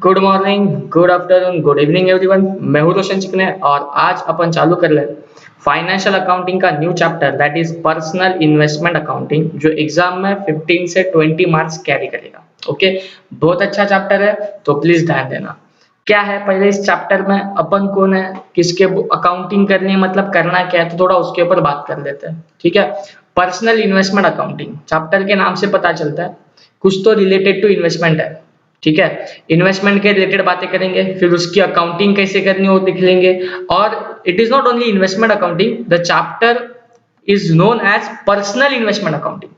Good morning, good afternoon, good evening everyone. मैं हूं रोशन चिकने और आज अपन चालू कर ले फाइनेंशियल अकाउंटिंग का new chapter that is personal investment accounting, जो एग्जाम में 15 से 20 मार्क्स कैरी करेगा। ओके, बहुत अच्छा चैप्टर है, तो प्लीज ध्यान देना। क्या है, पहले इस चैप्टर में अपन कौन है, किसके अकाउंटिंग करनी है, मतलब करना क्या है, तो थोड़ा उसके ऊपर बात कर लेते हैं। ठीक है, पर्सनल इन्वेस्टमेंट अकाउंटिंग चैप्टर के नाम से पता चलता है कुछ तो रिलेटेड टू इन्वेस्टमेंट है। ठीक है, इन्वेस्टमेंट के रिलेटेड बातें करेंगे, फिर उसकी अकाउंटिंग कैसे करनी है वो देख लेंगे। और it is not only investment accounting, the chapter is known as personal investment accounting.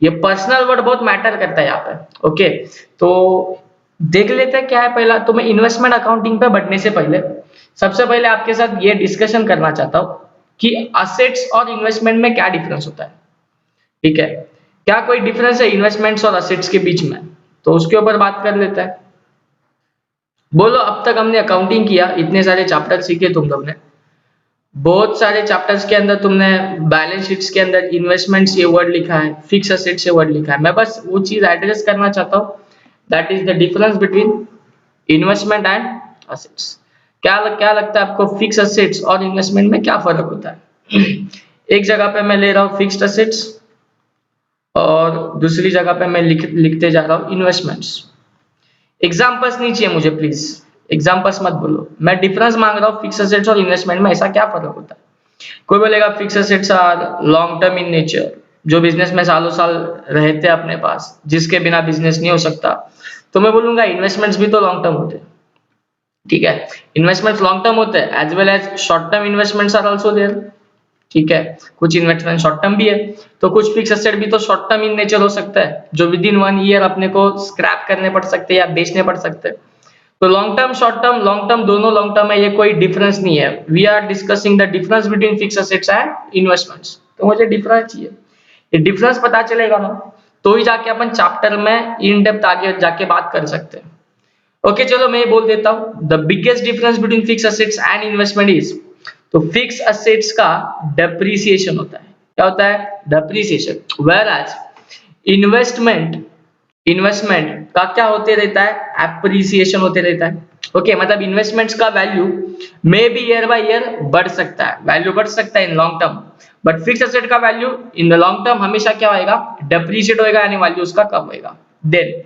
ये पर्सनल वर्ड बहुत मैटर करता है यहाँ पे। ओके, तो देख लेते हैं क्या है। पहला तो मैं इन्वेस्टमेंट अकाउंटिंग पे बढ़ने से पहले सबसे पहले आपके साथ ये डिस्कशन करना चाहता हूँ कि असेट्स और इन्वेस्टमेंट में क्या डिफरेंस होता है। ठीक है, क्या कोई डिफरेंस है इन्वेस्टमेंट्स और असेट्स के बीच में, तो उसके ऊपर बात कर लेते हैं। बोलो, अब तक हमने अकाउंटिंग किया, इतने सारे चैप्टर सीखे तुम लोग ने, बहुत सारे चैप्टर्स के अंदर तुमने बैलेंस शीट्स के अंदर इन्वेस्टमेंट्स ये वर्ड लिखा है, फिक्स असेट्स ये वर्ड लिखा है। मैं बस वो चीज एड्रेस करना चाहता हूँ, that is the difference between investment and assets. क्या लगता है आपको, फिक्स असेट्स और इन्वेस्टमेंट में क्या फर्क होता है? एक जगह पे मैं ले रहा हूँ फिक्स्ड असेट्स और दूसरी जगह पे मैं लिखते जा रहा हूँ इन्वेस्टमेंट्स। एग्जाम्पल्स नहीं चाहिए मुझे प्लीज, एग्जाम्पल्स मत बोलो, मैं डिफरेंस मांग रहा हूँ फिक्स असेट्स और इन्वेस्टमेंट में, ऐसा क्या फर्क होता है। कोई बोलेगा fix assets are long term in nature, जो बिजनेस में सालों साल रहते हैं अपने पास, जिसके बिना बिजनेस नहीं हो सकता। तो मैं बोलूंगा इन्वेस्टमेंट्स भी तो लॉन्ग टर्म होते हैं। ठीक है, इन्वेस्टमेंट्स लॉन्ग टर्म होते हैं as well as short term investments are also there. ठीक है, कुछ इन्वेस्टमेंट शॉर्ट टर्म भी है, तो कुछ फिक्स एसेट भी तो शॉर्ट टर्म इन नेचर हो सकता है, जो विद इन 1 ईयर अपने को स्क्रैप करने पड़ सकते हैं या बेचने पड़ सकते हैं। तो long term, short term, long term, दोनों लॉन्ग टर्म है, ये कोई डिफरेंस नहीं है। We are discussing the difference between fix assets and investments. तो मुझे डिफरेंस चाहिए, ये डिफरेंस पता चलेगा ना, तो ही जाके अपन चैप्टर में इन डेप्थ आगे जाके बात कर सकते हैं। ओके, चलो मैं बोल देता हूं, the biggest difference between fix assets and investment is, तो फिक्स एसेट्स का डेप्रिसिएशन होता है। क्या होता है? Depreciation. Whereas investment, investment का क्या होते रहता है? एप्रिसिएशन होते रहता है। ओके, मतलब इन्वेस्टमेंट्स का value may be year by year बढ़ सकता है, वैल्यू बढ़ सकता है in long term, but fix asset का value in the long term हमेशा क्या होएगा? डेप्रिशिएट होएगा, यानी वैल्यू उसका कम होएगा। देन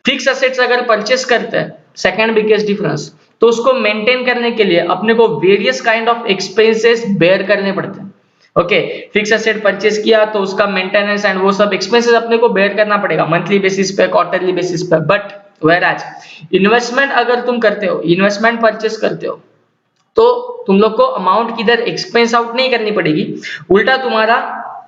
फिक्स एसेट्स अगर परचेस करते हैं, सेकंड बिगेस्ट डिफरेंस, तो उसको मेंटेन करने के लिए अपने को various kind of expenses bear करने पड़ते हैं। ओके, फिक्स एसेट परचेस किया तो उसका मेंटेनेंस एंड वो सब एक्सपेंसेस अपने को बेयर करना पड़ेगा मंथली बेसिस पे, क्वार्टरली बेसिस पे। बट वेयर एज इन्वेस्टमेंट अगर तुम करते हो, इन्वेस्टमेंट परचेस करते हो, तो तुम लोग को अमाउंट किधर एक्सपेंस आउट नहीं करनी पड़ेगी, उल्टा तुम्हारा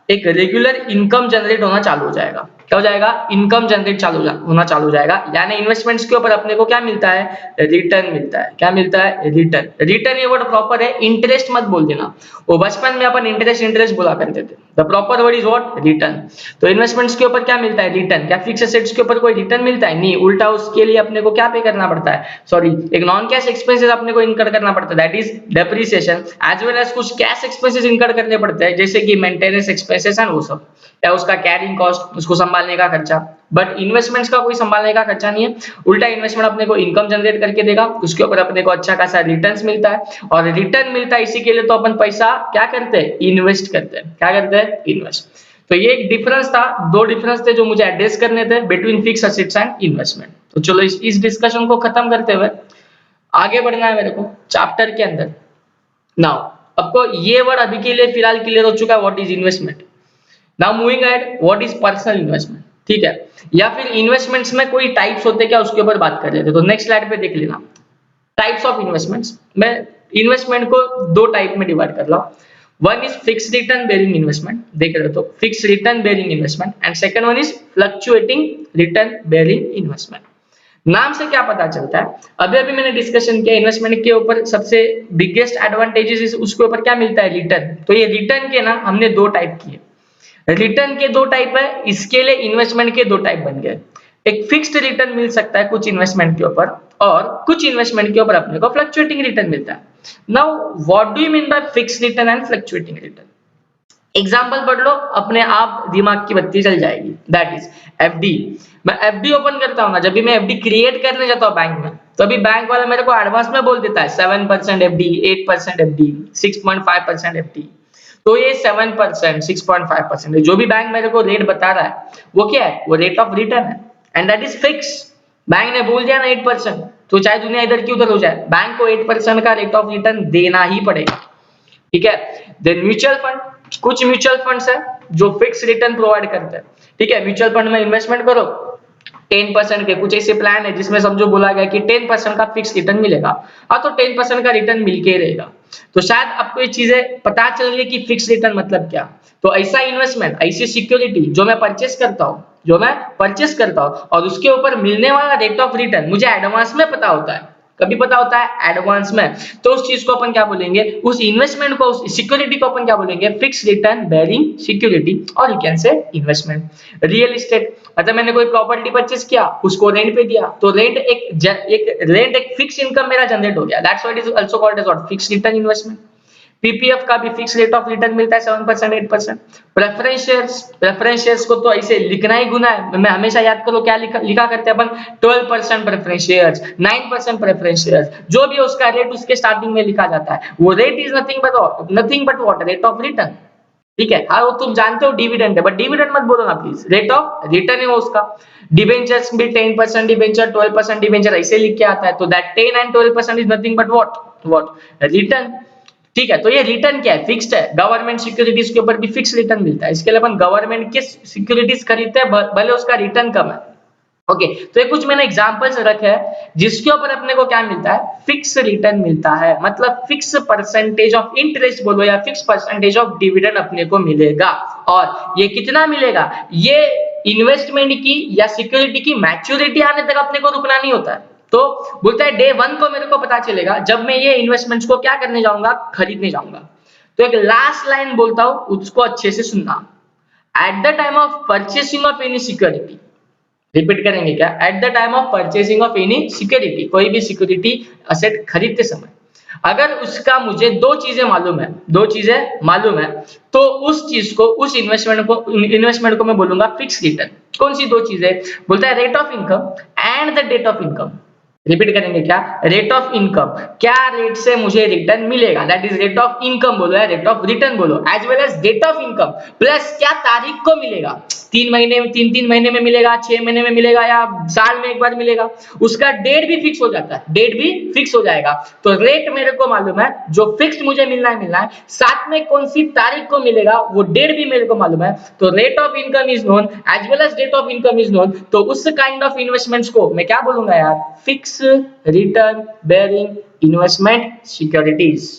एक रेगुलर इनकम जनरेट होना चालू हो जाएगा। क्या हो जाएगा? इनकम जनरेट होना चालू हो जाएगा। यानी इन्वेस्टमेंट्स के ऊपर अपने को क्या मिलता है? रिटर्न मिलता है। क्या मिलता है? रिटर्न। रिटर्न ये वर्ड प्रॉपर है, इंटरेस्ट मत बोल देना, वो बचपन में अपन इंटरेस्ट इंटरेस्ट बोला करते थे। The proper word is what? Return. तो इन्वेस्टमेंट्स के ऊपर क्या मिलता है? रिटर्न। क्या फिक्स एसेट्स के ऊपर कोई रिटर्न मिलता है? नहीं, उल्टा उसके लिए अपने को क्या पे करना पड़ता है? सॉरी, एक नॉन कैश एक्सपेंसेस अपने को इनकर करना पड़ता है, that is depreciation, as well as कुछ कैश एक्सपेंसेस इनकर करने पड़ते हैं, जैसे कि मेंटेनेंस एक्सपेंसेस एंड वो सब, या उसका कैरिंग कॉस्ट, उसको संभालने का खर्चा। बट इन्वेस्टमेंट्स का कोई संभालने का खर्चा नहीं है, उल्टा इन्वेस्टमेंट अपने को इनकम जनरेट करके देगा, उसके ऊपर अपने को अच्छा खासा रिटर्न्स मिलता है, और रिटर्न मिलता है इसी के लिए तो अपन पैसा क्या करते हैं? इन्वेस्ट करते हैं। क्या करते हैं? इन्वेस्ट। तो ये एक डिफरेंस था, दो डिफरेंस थे जो मुझे एड्रेस करने थे between fix assets and investment. तो चलो इस डिस्कशन को खत्म करते हुए आगे बढ़ना है मेरे को चैप्टर के अंदर। नाउ आपको ये वर्ड अभी के लिए फिलहाल क्लियर हो चुका है, what is investment. Now moving ahead, what is personal investment. ठीक है, या फिर इन्वेस्टमेंट्स में कोई टाइप्स होते हैं क्या, उसके ऊपर बात कर लेते हैं। तो नेक्स्ट स्लाइड पे देख लेना टाइप्स ऑफ इन्वेस्टमेंट्स। मैं इन्वेस्टमेंट को दो टाइप में डिवाइड कर रहा हूं। One is fixed return bearing investment, देख रहे हो तो fixed return bearing investment, and second one is fluctuating return bearing investment. नाम से क्या पता चलता है, अभी अभी मैंने डिस्कशन किया इन्वेस्टमेंट के ऊपर सबसे बिगेस्ट एडवांटेजेस उसके ऊपर क्या मिलता है? रिटर्न। तो ये रिटर्न के ना हमने दो टाइप किए, रिटर्न के दो टाइप है, इसके लिए इन्वेस्टमेंट के दो टाइप बन गए। एक फिक्स्ड रिटर्न मिल सकता है कुछ इन्वेस्टमेंट के ऊपर, और कुछ इन्वेस्टमेंट के ऊपर अपने को फ्लक्चुएटिंग रिटर्न मिलता है। Now what do you mean by fixed return and fluctuating return? Example पढ़ लो, अपने आप दिमाग की बत्ती जल जाएगी। That is FD. मैं एफडी ओपन करता हूँ ना, जब भी मैं एफडी क्रिएट करने जाता हूँ बैंक में, तो अभी बैंक वाला मेरे को एडवांस में बोल देता है 7% एफडी, 8% एफडी, 6.5% एफडी। तो ये 7%, 6.5% जो भी बैंक मेरे को रेट बता रहा है वो क्या है, वो रेट ऑफ रिटर्न है and that is fix. Bank ने बोल दिया ना 8%, तो चाहे दुनिया इधर की उधर हो जाए, बैंक को 8% का रेट ऑफ रिटर्न देना ही पड़ेगा। ठीक है। देन म्यूचुअल फंड, कुछ म्यूचुअल फंड्स है जो फिक्स रिटर्न प्रोवाइड करते हैं। ठीक है, म्यूचुअल फंड में इन्वेस्टमेंट करो 10% के कुछ ऐसे प्लान है जिसमें समझो बोला गया कि 10% का फिक्स रिटर्न मिलेगा। हाँ, तो 10% का रिटर्न मिलके ही रहेगा। तो शायद आपको ये चीजें पता चल रही है कि फिक्स रिटर्न मतलब क्या। तो ऐसा इन्वेस्टमेंट, ऐसी सिक्योरिटी जो मैं परचेस करता हूँ, और उसके ऊपर मिलने वाला रेट ऑफ रिटर्न मुझे एडवांस में पता होता है। कभी पता होता है एडवांस में, तो उस चीज को अपन क्या बोलेंगे, उस इन्वेस्टमेंट को, उस सिक्योरिटी को अपन क्या बोलेंगे, फिक्स रिटर्न बेयरिंग सिक्योरिटी, और you can say investment. Real estate, मतलब मैंने कोई प्रॉपर्टी परचेस किया, उसको रेंट पे दिया, तो रेंट एक फिक्स इनकम मेरा जनरेट हो गया, that's what is also called as what, fix return investment. PPF का भी फिक्स रेट ऑफ रिटर्न मिलता है 7%, 8%। प्रेफरेंस शेयर्स को तो ऐसे लिखना ही गुना है, मैं हमेशा याद करो क्या लिखा करते हैं अपन, 12% प्रेफरेंस शेयर्स, 9% प्रेफरेंस शेयर्स, जो भी उसका रेट उसके स्टार्टिंग में लिखा जाता है, वो rate is nothing but what, rate of return. ठीक है, हाँ वो तुम जानते हो डिविडेंड है, बट डिविडेंड मत बोलो ना प्लीज, रेट ऑफ रिटर्न है वो उसका। डिबेंचर्स भी 10% डिबेंचर, 12% डिबेंचर ऐसे लिख के आता है, तो that 10 and 12% is nothing but what, return. ठीक है, तो ये रिटर्न क्या है, फिक्स्ड है। गवर्नमेंट सिक्योरिटीज के ऊपर भी फिक्स रिटर्न मिलता है, इसके लिए अपन गवर्नमेंट के सिक्योरिटीज खरीदते हैं, भले उसका रिटर्न कम है। ओके, तो ये कुछ मैंने एग्जांपल्स रखे हैं जिसके ऊपर अपने को क्या मिलता है, फिक्स रिटर्न मिलता है, मतलब फिक्स परसेंटेज ऑफ इंटरेस्ट बोलो या फिक्स परसेंटेज ऑफ डिविडेंड अपने को मिलेगा। और ये कितना मिलेगा, ये इन्वेस्टमेंट की या सिक्योरिटी की मैच्योरिटी आने तक अपने को रुकना नहीं होता है। तो बोलता है डे 1 को मेरे को पता चलेगा जब मैं ये इन्वेस्टमेंट्स को क्या करने जाऊंगा, खरीदने जाऊंगा। तो एक लास्ट लाइन बोलता हूं, उसको अच्छे से सुनना। At the time of purchasing of any security, repeat करेंगे क्या, at the time of purchasing of any security, कोई भी सिक्योरिटी असेट खरीदते समय अगर उसका मुझे दो चीजें मालूम है, तो उस चीज को, उस इन्वेस्टमेंट को मैं बोलूंगा फिक्स रिटर्न। कौन सी दो चीजें, बोलता है rate of income and the date of income. Repeat करेंगे क्या, रेट ऑफ इनकम, क्या रेट से मुझे रिटर्न मिलेगा, that is rate of income बोलो या रेट ऑफ रिटर्न बोलो, as well as date of income, plus क्या तारीख को मिलेगा, 3 महीने में मिलेगा, 6 महीने में मिलेगा, या साल में एक बार मिलेगा, उसका डेट भी फिक्स हो जाता है, डेट भी फिक्स हो जाएगा। तो रेट मेरे को मालूम है, जो फिक्स मुझे मिलना है, साथ में कौन सी तारीख को मिलेगा वो डेट भी मेरे को मालूम है। तो rate of income is known as well as date of income is known. तो उस काइंड ऑफ इन्वेस्टमेंट्स को मैं क्या बोलूंगा यार, fix return bearing investment securities.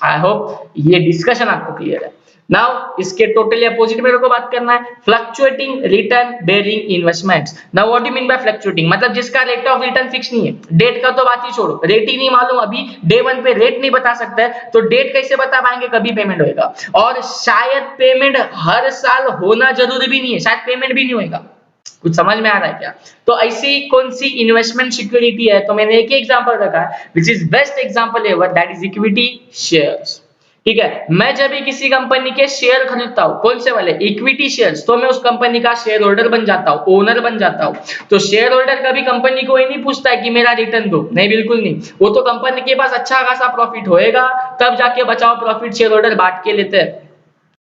I hope ये डिस्कशन आपको क्लियर है। नाउ इसके टोटली अपोजिट मेरे को बात करना है, fluctuating return bearing investments. Now what do mean by fluctuating, मतलब जिसका रेट ऑफ रिटर्न फिक्स नहीं है, डेट का तो बात ही छोड़ो, रेट ही नहीं मालूम, अभी डे 1 पे रेट नहीं बता सकते, तो डेट कैसे बता पाएंगे कभी पेमेंट होएगा, और शायद पेमेंट हर साल होना जरूरी भी नहीं है, शायद पेमेंट भी नहीं होएगा। कुछ समझ में आ रहा है क्या। तो ऐसी कौन सी इन्वेस्टमेंट सिक्योरिटी है, तो मैंने एक ही एग्जांपल रखा है which is best example ever, that is equity shares. ठीक है, मैं जब भी किसी कंपनी के शेयर खरीदता हूं, कौन से वाले, इक्विटी शेयर्स, तो मैं उस कंपनी का शेयर होल्डर बन जाता हूं, ओनर बन जाता हूं। तो शेयर होल्डर कभी कंपनी को ये नहीं पूछता है कि मेरा रिटर्न दो, नहीं बिल्कुल नहीं, वो तो कंपनी के पास अच्छा खासा प्रॉफिट होएगा तब जाके बचाओ प्रॉफिट शेयर होल्डर बांट के लेते हैं।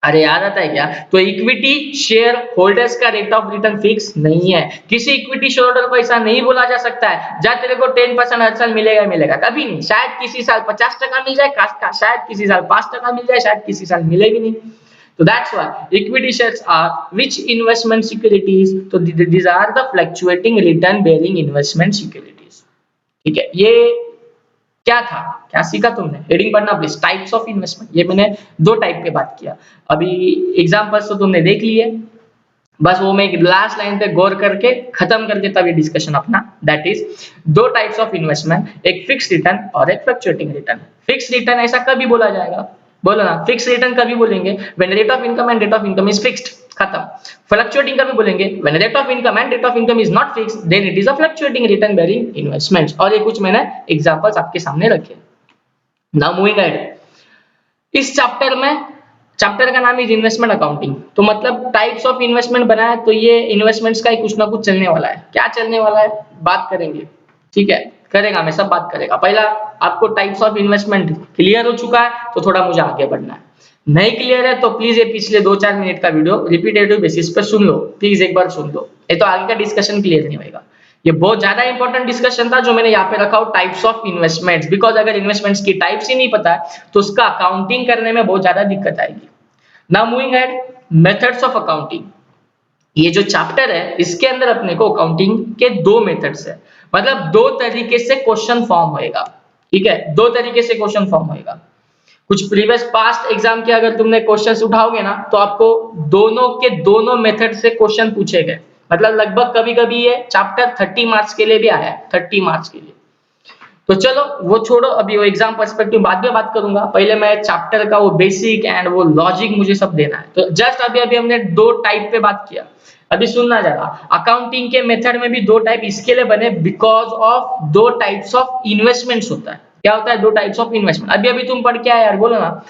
अरे याद आता है क्या, तो इक्विटी शेयर होल्डर्स का रेट ऑफ रिटर्न फिक्स नहीं है, किसी इक्विटी शेयर होल्डर को ऐसा नहीं बोला जा सकता है जा तेरे को 10% हर साल मिलेगा, कभी नहीं, शायद किसी साल 50% मिल जाए, शायद किसी साल 5% मिल जाए, शायद किसी साल मिले भी नहीं। तो that's why equity shares are which investment securities, तो these are the fluctuating return bearing investment securities। ठीक है, ये क्या था, क्या सीखा तुमने, हेडिंग पढ़ना प्लीज, टाइप्स ऑफ इन्वेस्टमेंट, ये मैंने 2 टाइप पे बात किया। अभी एग्जांपल्स तो तुमने देख लिए, बस वो मैं एक लास्ट लाइन पे गौर करके खत्म कर देता ये डिस्कशन अपना, that is 2 types of investment, एक फिक्स रिटर्न और एक फ्लक्चुएटिंग रिटर्न। फिक्स रिटर्न ऐसा कभी बोला जाएगा, बोलो ना, फिक्स रिटर्न कभी बोलेंगे, when rate of income and rate of income is fixed, खत्म। फ्लक्चुएटिंग कभी बोलेंगे, when rate of income and rate of income is not fixed, then it is a fluctuating return bearing investments. और ये कुछ मैंने examples आपके सामने रखे। नाउ मूविंग अहेड, इस चैप्टर का नाम है इन्वेस्टमेंट अकाउंटिंग, तो मतलब टाइप्स ऑफ इन्वेस्टमेंट बना है, तो ये इन्वेस्टमेंट्स का ही कुछ ना कुछ चलने वाला है, क्या चलने वाला है बात करेंगे। ठीक है, करेगा, मैं सब बात करेगा। पहला आपको टाइप्स ऑफ इन्वेस्टमेंट क्लियर हो चुका है तो थोड़ा मुझे आगे बढ़ना है, नहीं क्लियर है तो प्लीज ये पिछले 2-4 मिनट का वीडियो रिपीटेटिव बेसिस पे सुन लो, प्लीज एक बार सुन लो, ये तो आगे का डिस्कशन क्लियर नहीं होगा। ये बहुत ज्यादा इंपॉर्टेंट डिस्कशन था जो मैंने यहाँ पे रखा हो, टाइप्स ऑफ इन्वेस्टमेंट्स, बिकॉज अगर इन्वेस्टमेंट्स की टाइप्स ही नहीं पता है तो उसका अकाउंटिंग करने में बहुत ज्यादा दिक्कत आएगी। Now moving at methods of accounting. ये जो चैप्टर है इसके अंदर अपने को अकाउंटिंग के दो मेथड्स है, मतलब दो तरीके से क्वेश्चन फॉर्म होएगा, ठीक है, दो तरीके से क्वेश्चन फॉर्म होएगा। कुछ प्रीवियस पास्ट एग्जाम के अगर तुमने क्वेश्चंस उठाओगे ना तो आपको दोनों के दोनों मेथड से क्वेश्चन पूछे गए, मतलब लगभग कभी कभी ये चैप्टर 30 मार्क्स के लिए भी आया है, 30 मार्क्स के लिए। तो चलो वो छोड़ो, अभी वो एग्जाम पर्सपेक्टिव बाद में बात करूंगा, पहले मैं चैप्टर का वो बेसिक एंड वो लॉजिक मुझे सब देना है। तो जस्ट अभी अभी हमने दो टाइप पे बात किया, अभी सुनना जरा, अकाउंटिंग के मेथड में भी दो टाइप इसके लिए बने बिकॉज ऑफ दो टाइप्स ऑफ इन्वेस्टमेंट्स होता है। क्या होता है? दो टाइप्स ऑफ इन्वेस्टमेंट। अभी अभी तुम पढ़ के आए यार, बोलो ना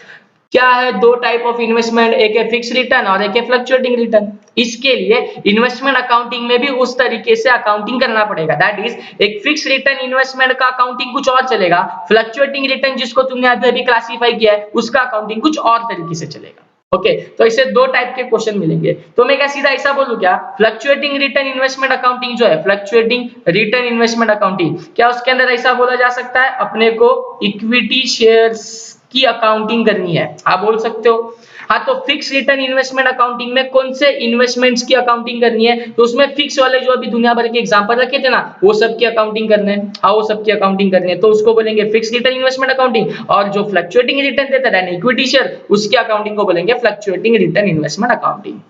क्या है दो टाइप ऑफ इन्वेस्टमेंट, एक है फिक्स रिटर्न और एक है फ्लक्चुएटिंग रिटर्न। इसके लिए इन्वेस्टमेंट अकाउंटिंग में भी उस तरीके से अकाउंटिंग करना पड़ेगा, दैट इज एक फिक्स रिटर्न इन्वेस्टमेंट का अकाउंटिंग कुछ और चलेगा, फ्लक्चुएटिंग रिटर्न जिसको तुमने अभी अभी क्लासिफाई किया है उसका अकाउंटिंग कुछ और तरीके से चलेगा। ओके तो इसे दो टाइप के क्वेश्चन मिलेंगे, तो मैं क्या सीधा ऐसा बोलूं क्या, फ्लक्चुएटिंग रिटर्न इन्वेस्टमेंट अकाउंटिंग जो है, फ्लक्चुएटिंग रिटर्न इन्वेस्टमेंट अकाउंटिंग, क्या उसके अंदर ऐसा बोला जा सकता है अपने को इक्विटी शेयर्स की अकाउंटिंग करनी है? आप बोल सकते हो। हाँ तो फिक्स रिटर्न इन्वेस्टमेंट अकाउंटिंग में कौन से इन्वेस्टमेंट्स की अकाउंटिंग करनी है, तो उसमें फिक्स वाले जो अभी दुनिया भर के एग्जांपल रखे थे ना वो सब की अकाउंटिंग करने हैं, हाँ वो सब की अकाउंटिंग करनी है, तो उसको बोलेंगे फिक्स रिटर्न इन्वेस्टमेंट अकाउंटिंग, और जो फ्लक्चुएटिंग रिटर्न देता है इक्विटी शेयर उसकी अकाउंटिंग को बोलेंगे फ्लक्चुएटिंग रिटर्न इन्वेस्टमेंट अकाउंटिंग।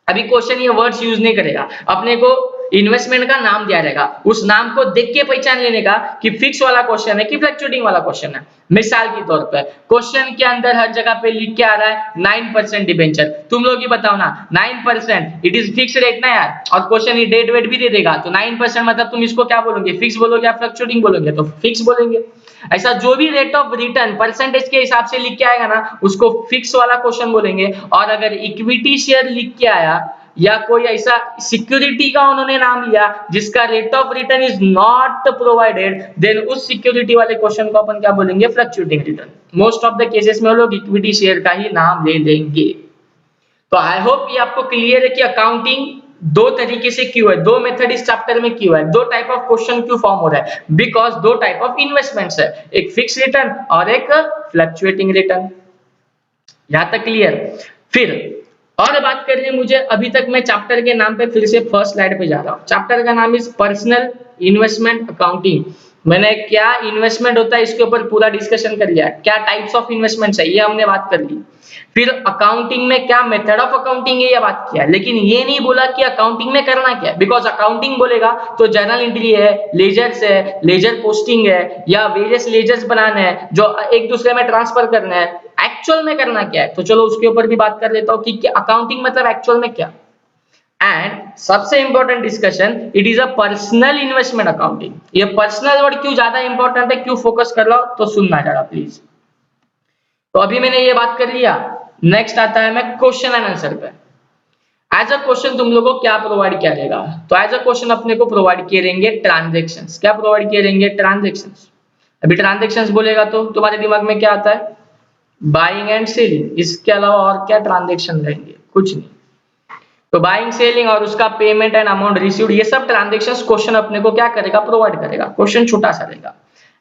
अभी क्वेश्चन ये वर्ड्स यूज नहीं करेगा, अपने को इन्वेस्टमेंट का नाम दिया रहेगा, उस नाम को देख के पहचान लेने का कि फिक्स वाला क्वेश्चन है कि फ्लक्चुएटिंग वाला क्वेश्चन है। मिसाल के तौर पर क्वेश्चन के अंदर हर जगह पे लिख के आ रहा है 9% डिबेंचर, तुम लोग ही बताओ ना 9% इट इज फिक्स रेट ना यार, और क्वेश्चन ये डेट वेट भी दे देगा, तो 9% मतलब तुम इसको क्या बोलोगे, फिक्स बोलोगे या फ्लक्चुएटिंग बोलोगे? तो फिक्स बोलेंगे। ऐसा जो भी रेट ऑफ रिटर्न परसेंटेज के हिसाब से लिख के आएगा ना उसको फिक्स वाला क्वेश्चन बोलेंगे, और अगर इक्विटी शेयर लिख के आया या कोई ऐसा सिक्योरिटी का उन्होंने नाम लिया जिसका rate of return is not provided, then उस सिक्योरिटी वाले क्वेश्चन को अपन क्या बोलेंगे, fluctuating return. Most of the cases में लोग इक्विटी शेयर का ही नाम ले लेंगे। तो आई होप ये आपको क्लियर है कि अकाउंटिंग दो तरीके से क्यों है, दो मेथड इस चैप्टर में क्यों है, दो टाइप ऑफ क्वेश्चन क्यों फॉर्म हो रहा है, बिकॉज दो टाइप ऑफ इन्वेस्टमेंट्स है, एक फिक्स रिटर्न और एक फ्लक्चुएटिंग रिटर्न। यहां तक क्लियर? फिर और बात करनी है मुझे, अभी तक मैं चैप्टर के नाम पे फिर से फर्स्ट स्लाइड पे जा रहा हूँ, चैप्टर का नाम इज पर्सनल इन्वेस्टमेंट अकाउंटिंग। मैंने क्या इन्वेस्टमेंट होता है इसके ऊपर पूरा डिस्कशन कर लिया, क्या टाइप्स ऑफ इन्वेस्टमेंट्स है ये हमने बात कर ली, फिर अकाउंटिंग में क्या मेथड ऑफ अकाउंटिंग है ये बात किया, लेकिन ये नहीं बोला कि अकाउंटिंग में करना क्या है, बिकॉज अकाउंटिंग बोलेगा तो जर्नल एंट्री है, लेजर्स है, लेजर पोस्टिंग है, या वेरियस लेजर्स बनाने हैं जो एक दूसरे में ट्रांसफर करना है, एक्चुअल में करना क्या है, तो चलो उसके ऊपर भी बात कर लेता हूँ कि अकाउंटिंग मतलब एक्चुअल में क्या। एंड सबसे important discussion, it is a personal investment accounting. ये पर्सनल वर्ड क्यों ज्यादा इंपॉर्टेंट है, क्यों फोकस कर रहा हूं, तो सुनना जरा प्लीज। तो अभी मैंने ये बात कर लिया, नेक्स्ट आता है मैं क्वेश्चन एंड आंसर पे। एज अ क्वेश्चन तुम लोगों को क्या प्रोवाइड किया जाएगा, तो एज अ क्वेश्चन अपने को प्रोवाइड किए रहेंगे ट्रांजेक्शंस। क्या प्रोवाइड किए रहेंगे? ट्रांजेक्शंस। अभी ट्रांजेक्शंस बोलेगा तो तुम्हारे दिमाग में क्या आता है? बाइंग एंड सेलिंग, इसके अलावा और क्या ट्रांजेक्शन रहेंगे? कुछ नहीं। तो बाइंग सेलिंग और उसका पेमेंट एंड अमाउंट रिसीव्ड, ये सब ट्रांजेक्शंस क्वेश्चन अपने को क्या करेगा, प्रोवाइड करेगा। क्वेश्चन छोटा सा रहेगा।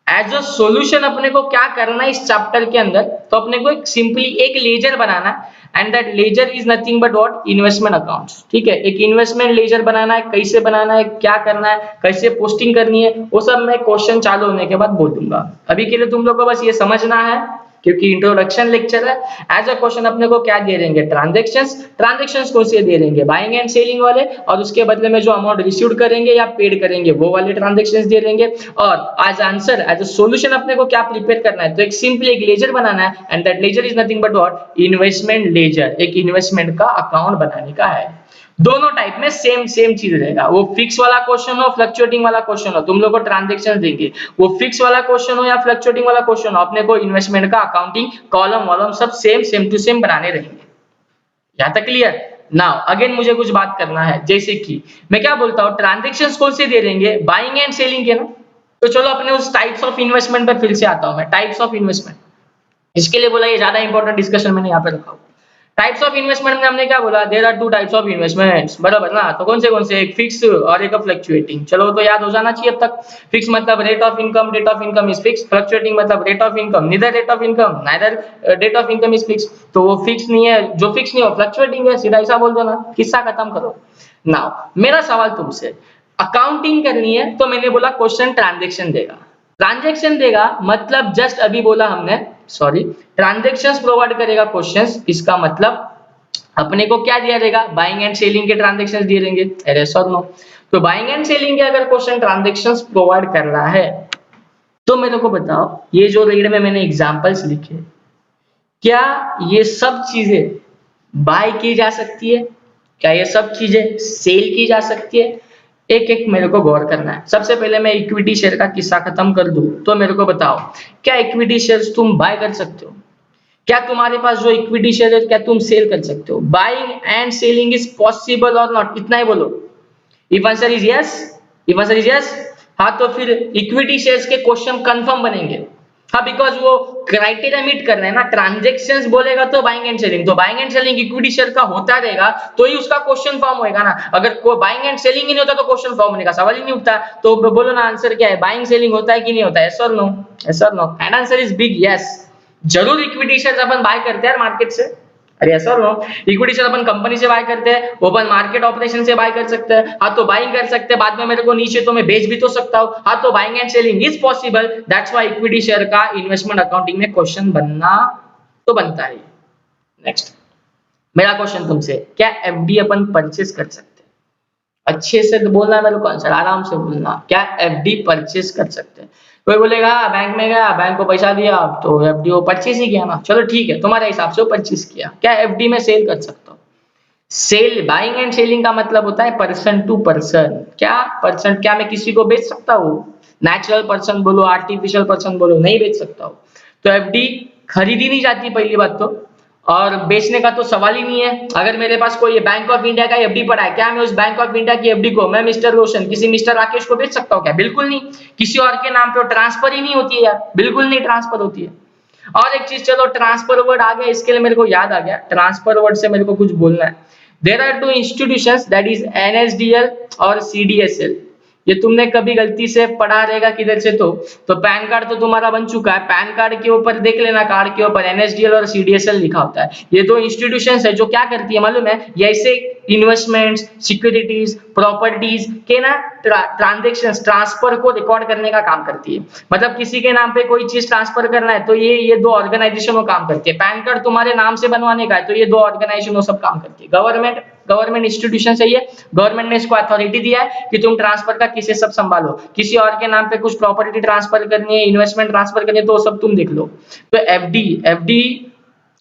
एज अ सॉल्यूशन अपने को क्या करना है इस चैप्टर के अंदर, तो अपने को एक सिंपली एक लेजर बनाना है, and that ledger is nothing but what, investment accounts. ठीक है, एक इन्वेस्टमेंट लेजर बनाना है, कैसे बनाना है, क्या करना है, कैसे पोस्टिंग करनी है, वो सब मैं क्वेश्चन चालू होने के बाद बोल दूंगा। अभी के लिए तुम लोग को बस ये समझना है क्योंकि इंट्रोडक्शन लेक्चर है। एज अ क्वेश्चन अपने को क्या दे देंगे, ट्रांजेक्शंस। ट्रांजेक्शंस कौन से दे देंगे, बाइंग एंड सेलिंग वाले, और उसके बदले में जो अमाउंट रिसीव्ड करेंगे या पेड करेंगे वो वाले ट्रांजेक्शंस दे देंगे। और as answer, as a solution अपने को क्या प्रिपेयर करना है, तो एक सिंपली एक लेजर बनाना है, and that ledger is nothing but what, investment ledger. एक इन्वेस्टमेंट का अकाउंट बनाने का है। दोनों टाइप में सेम चीज रहेगा, वो फिक्स वाला क्वेश्चन हो, फ्लक्चुएटिंग वाला क्वेश्चन हो, तुम लोग को ट्रांजेक्शन देंगे, वो फिक्स वाला क्वेश्चन हो या फ्लक्चुएटिंग वाला क्वेश्चन हो, अपने को इन्वेस्टमेंट का अकाउंटिंग कॉलम वॉलम सब सेम टू सेम बनाने रहेंगे। यहां तक क्लियर? नाउ अगेन मुझे कुछ बात करना है, जैसे कि मैं क्या बोलता हूं, ट्रांजेक्शंस कौन से दे देंगे, बाइंग एंड सेलिंग के ना, तो चलो अपने उस टाइप्स ऑफ इन्वेस्टमेंट पर फिर से आता हूं मैं। टाइप्स ऑफ इन्वेस्टमेंट, इसके लिए बोला ये ज्यादा इंपॉर्टेंट डिस्कशन मैंने यहाँ पे रखा हुआ। टाइप्स ऑफ इन्वेस्टमेंट में हमने क्या बोला, there are two types of investments, बराबर ना। तो कौन से, एक फिक्स और एक फ्लक्चुएटिंग। चलो तो याद हो जाना चाहिए अब तक। फिक्स मतलब rate of income is fix. Fluctuating मतलब rate of income, neither rate of income neither rate of income is fix. तो वो फिक्स नहीं है, जो फिक्स नहीं हो फ्लक्चुएटिंग है, सीधा ऐसा बोल दो ना, किस्सा खत्म करो। नाउ मेरा सवाल तुमसे, अकाउंटिंग करनी है तो मैंने बोला क्वेश्चन ट्रांजेक्शन देगा। ट्रांजेक्शन देगा मतलब जस्ट अभी बोला हमने, सॉरी, ट्रांजेक्शंस प्रोवाइड करेगा क्वेश्चंस, इसका मतलब अपने को क्या दिया रहेगा, बाइंग एंड सेलिंग के ट्रांजेक्शंस दिए रहेंगे, यस और नो। तो बाइंग एंड सेलिंग के अगर क्वेश्चन ट्रांजेक्शंस प्रोवाइड कर रहा है तो मेरे को बताओ, ये जो रीड में मैंने एग्जांपल्स लिखे, क्या ये सब चीजें बाय की जा सकती है, क्या ये सब चीजें सेल की जा सकती है? एक एक मेरे को गौर करना है। सबसे पहले मैं इक्विटी शेयर का किस्सा खत्म कर दूं, तो मेरे को बताओ, क्या इक्विटी शेयर्स तुम बाय कर सकते हो? क्या तुम्हारे पास जो इक्विटी शेयर है क्या तुम सेल कर सकते हो? Buying and selling is possible और नॉट, इतना ही बोलो। If answer is yes, if answer is yes, हाँ तो फिर इक्विटी शेयर्स के क्वेश्चन कंफर्म बनेंगे। हाँ, बिकॉज वो क्राइटेरिया मीट कर रहे हैं ना। ट्रांजेक्शंस बोलेगा तो बाइंग एंड सेलिंग, तो buying and selling equity share का होता रहेगा तो ही उसका क्वेश्चन फॉर्म होएगा ना। अगर कोई बाइंग एंड सेलिंग ही नहीं होता तो क्वेश्चन फॉर्म होने का सवाल ही नहीं उठता। तो बोलो ना, आंसर क्या है, बाइंग सेलिंग होता है कि नहीं होता है, यस और नो? यस और no? And answer is big yes. जरूर इक्विटी शेयर अपन बाय करते हैं मार्केट से, अरे ऐसा नो। इक्विटी शेयर अपन कंपनी से बाय करते हैं, ओपन मार्केट ऑपरेशन से बाय कर सकते हैं। हाँ तो बाइंग कर सकते हैं, बाद में मेरे को नीचे तो मैं बेच भी तो सकता हूँ। हाँ तो buying and selling is possible, that's why equity share का इन्वेस्टमेंट अकाउंटिंग में क्वेश्चन बनना तो बनता है। नेक्स्ट मेरा क्वेश्चन तुमसे, क्या एफडी अपन परचेस कर सकते हैं? अच्छे से तो बोलना मेरे को, आंसर आराम से बोलना। क्या एफडी परचेस कर सकते हैं? कोई बोलेगा बैंक में गया, बैंक को पैसा दिया, अब तो एफडी वो परचेस ही किया ना। चलो ठीक है, तुम्हारे हिसाब से वो परचेस किया। क्या एफडी में सेल कर सकता हूँ? सेल, बाइंग एंड सेलिंग का मतलब होता है पर्सन टू पर्सन। क्या पर्सन, क्या मैं किसी को बेच सकता हूँ? नेचुरल पर्सन बोलो, आर्टिफिशियल पर्सन बोलो, नहीं बेच सकता हूँ। तो एफडी खरीदी नहीं जाती पहली बात तो, और बेचने का तो सवाल ही नहीं है। अगर मेरे पास कोई बैंक ऑफ इंडिया का एफडी पड़ा है, क्या मैं उस बैंक ऑफ इंडिया की एफडी को मैं मिस्टर रोशन किसी मिस्टर राकेश को बेच सकता हूँ? क्या बिल्कुल नहीं। किसी और के नाम पे ट्रांसफर ही नहीं होती है यार, बिल्कुल नहीं ट्रांसफर होती है। और एक चीज, चलो ट्रांसफर वर्ड आ गया, इसके लिए मेरे को याद आ गया, ट्रांसफर वर्ड से मेरे को कुछ बोलना है। There are two institutions, that is NSDL और सीडीएसएल। ये तुमने कभी गलती से पढ़ा रहेगा किधर से, तो पैन कार्ड तो तुम्हारा बन चुका है, पैन कार्ड के ऊपर देख लेना, कार्ड के ऊपर एनएसडीएल और सीडीएसएल लिखा होता है। ये दो इंस्टीट्यूशंस है जो क्या करती है मालूम है, ये ऐसे इन्वेस्टमेंट्स, सिक्योरिटीज, प्रॉपर्टीज के ना ट्रांजेक्शंस, ट्रांसफर को रिकॉर्ड करने का काम करती है। मतलब किसी के नाम पे कोई चीज ट्रांसफर करना है तो ये दो ऑर्गेनाइजेशन वो काम करती है। पैन कार्ड तुम्हारे नाम से बनवाने का है तो ये दो ऑर्गेनाइजेशन वो सब काम करती है। गवर्नमेंट इंस्टीट्यूशन है ये, गवर्नमेंट ने इसको अथॉरिटी दिया है कि तुम ट्रांसफर का किसे सब संभालो। किसी और के नाम पे कुछ प्रॉपर्टी ट्रांसफर करनी है, इन्वेस्टमेंट ट्रांसफर करनी है, तो सब तुम देख लो। तो एफडी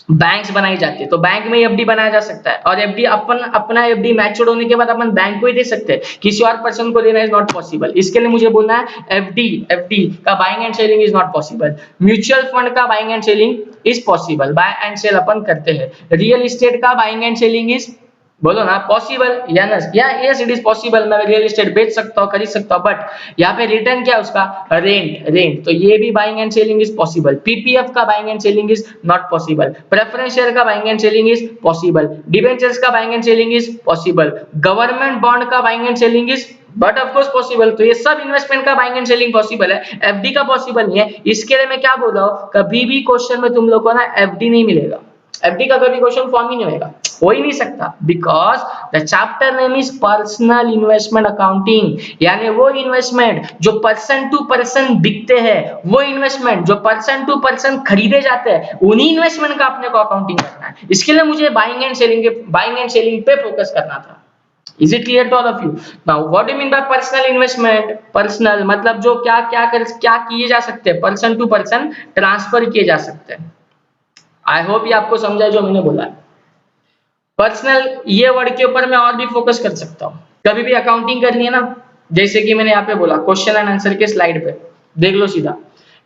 बैंक्स बनाई जाती है, तो बैंक में एफडी बनाया जा सकता है। और एफडी अपना एफडी मैच्योर होने के बाद अपन बैंक को ही दे सकते हैं, किसी और पर्सन को देना इज नॉट पॉसिबल। इसके लिए मुझे बोलना है एफडी का buying and selling is not possible. Mutual fund का buying and selling is possible, buy and sell अपन करते हैं। रियल एस्टेट का बाइंग एंड सेलिंग इज, बोलो ना, पॉसिबल या यस इट इज पॉसिबल। मैं रियल एस्टेट बेच सकता हूँ, खरीद सकता हूँ, बट यहाँ पे रिटर्न क्या है उसका, रेंट। तो ये भी buying and selling is possible. PPF का buying and selling is not possible. Preference share का buying and selling is possible. Debentures का buying and selling is possible. Government bond का buying and selling is but of course possible. तो ये सब investment का buying and selling possible है, FD का possible नहीं है। इसके लिए मैं क्या बोल रहा हूँ, कभी भी क्वेश्चन में तुम लोग को ना एफडी नहीं मिलेगा, एफडी का कभी क्वेश्चन फॉर्म ही नहीं होगा, हो ही नहीं सकता। Because the chapter name is personal investment accounting, यानी वो इन्वेस्टमेंट जो पर्सन टू पर्सन बिकते हैं, वो इन्वेस्टमेंट जो पर्सन टू पर्सन खरीदे जाते हैं, उन्हीं इन्वेस्टमेंट का अपने को अकाउंटिंग करना है। इसके लिए मुझे बाइंग एंड सेलिंग पे फोकस करना था। Is it clear to all of you? Now, what do you mean by personal investment? Personal मतलब जो क्या किए जा सकते हैं, पर्सन टू पर्सन ट्रांसफर किए जा सकते हैं। आई होप ये आपको समझा जो मैंने बोला है। पर्सनल ये वर्ड के ऊपर मैं और भी फोकस कर सकता हूँ। कभी भी अकाउंटिंग करनी है ना, जैसे कि मैंने यहाँ पे बोला क्वेश्चन एंड आंसर के स्लाइड पे देख लो, सीधा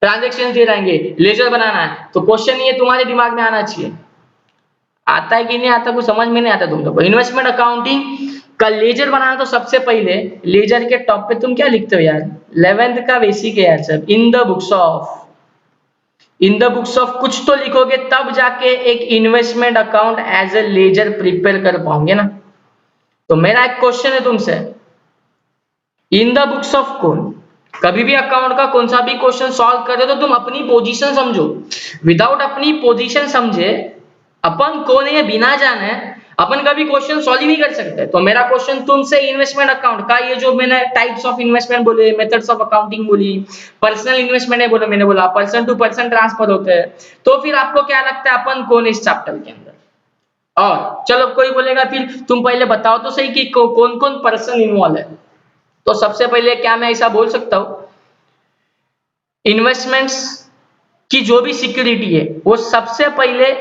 ट्रांजेक्शन दे रहेंगे, लेजर बनाना है, तो क्वेश्चन ये तुम्हारे दिमाग में आना चाहिए। आता है कि नहीं आता, कुछ समझ में नहीं आता तुम लोग को। इन्वेस्टमेंट अकाउंटिंग कल लेजर बनाना तो सबसे पहले लेजर के टॉप पे तुम क्या लिखते हो यार, 11th का बेसिक है यार सब, इन द बुक्स ऑफ कुछ तो लिखोगे तब जाके एक investment account as a ledger prepare कर पाओगे ना। तो मेरा एक क्वेश्चन है तुमसे, इन द बुक्स ऑफ कौन, कभी भी अकाउंट का कौन सा भी क्वेश्चन सॉल्व करे तो तुम अपनी पोजीशन समझो, विदाउट अपनी पोजीशन समझे अपन कौन है बिना जाने अपन कभी क्वेश्चन सॉल्व ही नहीं कर सकते। तो मेरा क्वेश्चन तुमसे इन्वेस्टमेंट अकाउंट का, ये जो मैंने टाइप्स ऑफ इन्वेस्टमेंट बोले, मेथड्स ऑफ अकाउंटिंग बोली, पर्सनल इन्वेस्टमेंट है बोला, मैंने बोला पर्सन टू पर्सन ट्रांसफर होते हैं, तो फिर आपको क्या लगता है अपन कौन इस चैप्टर के अंदर। और चलो कोई बोलेगा फिर तुम पहले बताओ तो सही कि कौन कौन पर्सन इन्वॉल्व है। तो सबसे पहले क्या मैं ऐसा बोल सकता हूं, इन्वेस्टमेंट्स की जो भी सिक्योरिटी है वो सबसे पहले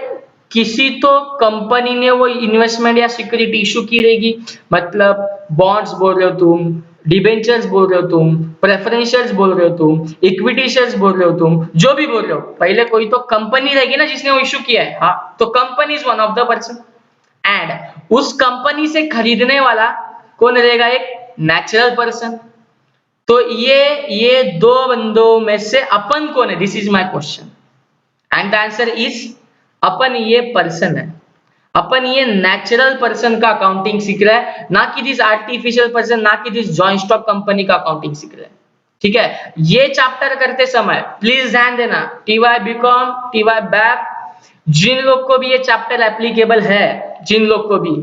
किसी तो कंपनी ने वो इन्वेस्टमेंट या सिक्योरिटी इशू की रहेगी, मतलब बॉन्ड्स बोल रहे हो तुम, डिबेंचर्स बोल रहे हो तुम, प्रेफरेंशियल्स बोल रहे हो तुम, इक्विटी शेयर्स बोल रहे हो तुम, जो भी बोल रहे हो पहले कोई तो कंपनी रहेगी ना जिसने वो इशू किया है। हाँ, तो company is one of the person and उस कंपनी से खरीदने वाला कौन रहेगा, एक नेचुरल पर्सन। तो ये दो बंदों में से अपन कौन है, this is my question and the answer is अपन ये पर्सन है, अपन ये नेचुरल पर्सन का अकाउंटिंग सीख रहा है, ना कि दिस आर्टिफिशियल पर्सन, ना कि दिस जॉइंट स्टॉक कंपनी का अकाउंटिंग सीख रहा है। ठीक है, ये चैप्टर करते समय प्लीज ध्यान देना, टीवाई बीकॉम, टीवाई बैप, जिन लोग को भी ये चैप्टर एप्लीकेबल है, जिन लोग को भी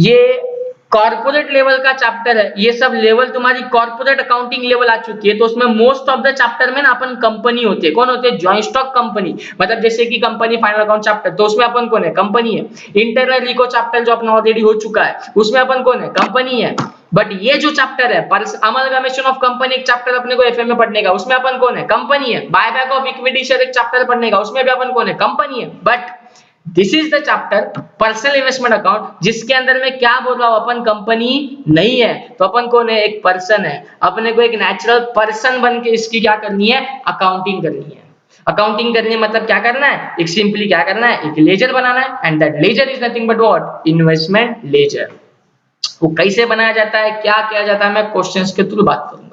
ये कॉर्पोरेट लेवल का चैप्टर है, ये सब लेवल तुम्हारी कॉर्पोरेट अकाउंटिंग लेवल आ चुकी है, तो उसमें मोस्ट ऑफ द चैप्टर में ना अपन कंपनी होती है, कौन होते हैं, जॉइंट स्टॉक कंपनी, मतलब जैसे कि कंपनी फाइनल अकाउंट चैप्टर, तो उसमें अपन कौन है, कंपनी है। इंटरनल रिको चैप्टर जो अपना ऑलरेडी हो चुका है, उसमें अपन कौन है, कंपनी है। बट ये जो चैप्टर है अमलगमेशन ऑफ कंपनी, एक चैप्टर अपने को एफए में पढ़ने का, उसमें अपन कौन है, कंपनी है। बायबैक ऑफ इक्विटी शेयर एक चैप्टर पढ़ने का, उसमें भी अपन कौन है, कंपनी है। But this is the chapter personal investment account, जिसके अंदर में क्या बोल रहा हूं, अपन कंपनी नहीं है, तो अपन कौन है, एक पर्सन है। अपने को एक नेचुरल पर्सन बन के इसकी क्या करनी है, अकाउंटिंग करनी है। अकाउंटिंग करनी है मतलब क्या करना है, एक सिंपली क्या करना है, एक लेजर बनाना है and that ledger is nothing but what, investment ledger. वो कैसे बनाया जाता है, क्या किया जाता है, मैं क्वेश्चंस के थ्रू बात करूंगा।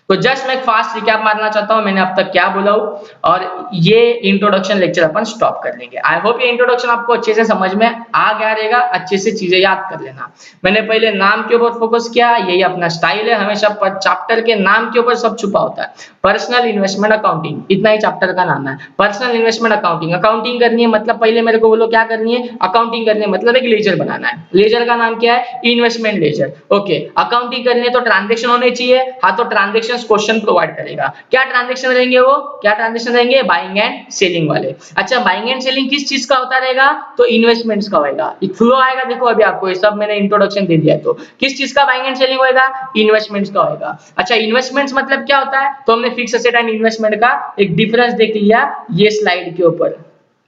तो जस्ट मैं फास्ट रिकैप मारना चाहता हूं मैंने अब तक क्या बोला हूं, और ये इंट्रोडक्शन लेक्चर अपन स्टॉप कर लेंगे। आई होप ये इंट्रोडक्शन आपको अच्छे से समझ में आ गया रहेगा, अच्छे से चीजें याद कर लेना। मैंने पहले नाम के ऊपर फोकस किया, यही अपना स्टाइल है, हमेशा चैप्टर के नाम के ऊपर सब छुपा होता है। पर्सनल इन्वेस्टमेंट अकाउंटिंग, इतना ही चैप्टर का नाम है, पर्सनल इन्वेस्टमेंट अकाउंटिंग। अकाउंटिंग करनी है मतलब पहले मेरे को बोलो क्या करनी है, अकाउंटिंग करनी है मतलब एक लेजर बनाना है। लेजर का नाम क्या है, इन्वेस्टमेंट लेजर। ओके, अकाउंटिंग करनी है तो ट्रांजेक्शन होने चाहिए। हाँ, तो ट्रांजेक्शन क्वेश्चन प्रोवाइड करेगा। क्या ट्रांजेक्शन रहेंगे, वो क्या ट्रांजेक्शन रहेंगे, बाइंग एंड सेलिंग वाले। अच्छा, बाइंग एंड सेलिंग किस चीज का होता रहेगा, तो इन्वेस्टमेंट्स का होगा। एक फ्लो आएगा, देखो अभी आपको ये सब मैंने इंट्रोडक्शन दे दिया, तो किस चीज का बाइंग एंड सेलिंग होगा, इन्वेस्टमेंट्स का होगा। अच्छा, इन्वेस्टमेंट्स मतलब क्या होता है, तो हमने फिक्स एसेट एंड इन्वेस्टमेंट का एक डिफरेंस देख लिया ये स्लाइड के ऊपर,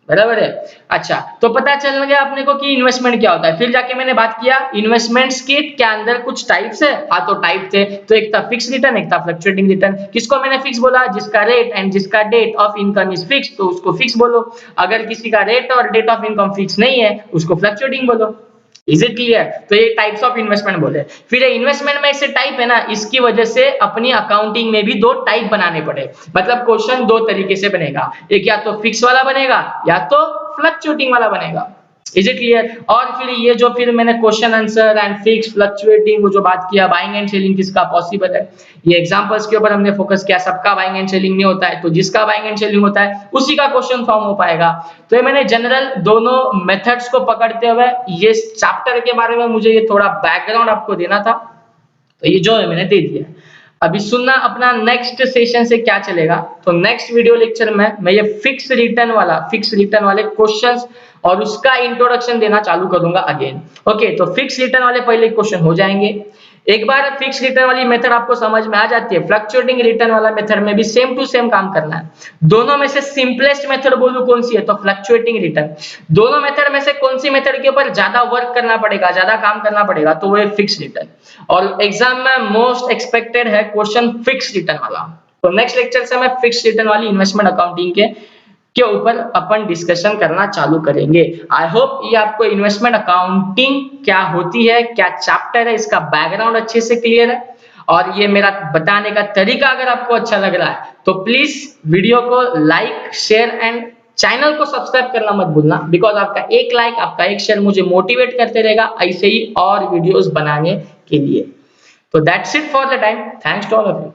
बराबर है। अच्छा, तो पता चल गया अपने को कि इन्वेस्टमेंट क्या होता है। फिर जाके मैंने बात किया इन्वेस्टमेंट्स के अंदर कुछ टाइप्स है। हाँ, तो टाइप थे, तो एक था फिक्स रिटर्न, एक था फ्लक्चुएटिंग रिटर्न। किसको मैंने फिक्स बोला, जिसका रेट एंड जिसका date of income is fix, तो उसको फिक्स बोलो। अगर किसी का रेट और डेट ऑफ इनकम फिक्स नहीं है, उसको फ्लक्चुएटिंग बोलो। इज इट क्लियर, तो ये टाइप्स ऑफ इन्वेस्टमेंट बोले। फिर इन्वेस्टमेंट में ऐसे टाइप है ना, इसकी वजह से अपनी अकाउंटिंग में भी दो टाइप बनाने पड़े, मतलब क्वेश्चन दो तरीके से बनेगा, एक या तो फिक्स वाला बनेगा या तो फ्लक्चुएटिंग वाला बनेगा। Is it clear. और फिर ये जो फिर मैंने question answer and fix fluctuating वो जो बात किया, बाइंग एंड सेलिंग किसका पॉसिबल है, ये एग्जांपल्स के ऊपर हमने फोकस किया। सबका बाइंग एंड सेलिंग नहीं होता है, तो जिसका बाइंग एंड सेलिंग होता है उसी का क्वेश्चन फॉर्म हो पाएगा। तो ये मैंने जनरल दोनों मेथड्स को पकड़ते हुए ये चैप्टर के बारे में मुझे ये थोड़ा बैकग्राउंड आपको देना था, तो ये जो है मैंने दे दिया। अभी सुनना अपना नेक्स्ट सेशन से क्या चलेगा, तो नेक्स्ट वीडियो लेक्चर में मैं ये फिक्स रिटर्न वाले क्वेश्चंस और उसका इंट्रोडक्शन देना चालू करूंगा अगेन। ओके, तो फिक्स रिटर्न वाले पहले क्वेश्चन हो जाएंगे। एक बार फिक्स रिटर्न वाली मेथड आपको समझ में आ जाती है, फ्लक्चुएटिंग रिटर्न वाला मेथड में भी सेम टू सेम काम करना है। दोनों में से सिंपलेस्ट मेथड बोलूं कौन सी है, तो फ्लक्चुएटिंग रिटर्न। दोनों मेथड में से कौन सी मेथड के ऊपर ज्यादा वर्क करना पड़ेगा, ज्यादा काम करना पड़ेगा, तो वो है फिक्स रिटर्न। और एग्जाम में मोस्ट एक्सपेक्टेड है क्वेश्चन फिक्स रिटर्न वाला। तो नेक्स्ट लेक्चर से मैं फिक्स रिटर्न वाली इन्वेस्टमेंट अकाउंटिंग के के ऊपर अपन डिस्कशन करना चालू करेंगे। आई होप ये आपको इन्वेस्टमेंट अकाउंटिंग क्या होती है, क्या चैप्टर है, इसका बैकग्राउंड अच्छे से क्लियर है। और ये मेरा बताने का तरीका अगर आपको अच्छा लग रहा है तो प्लीज वीडियो को लाइक, शेयर एंड चैनल को सब्सक्राइब करना मत भूलना, बिकॉज आपका एक लाइक, आपका एक शेयर मुझे मोटिवेट करते रहेगा ऐसे ही और वीडियोस बनाने के लिए। तो that's it for the time, thanks to all of you.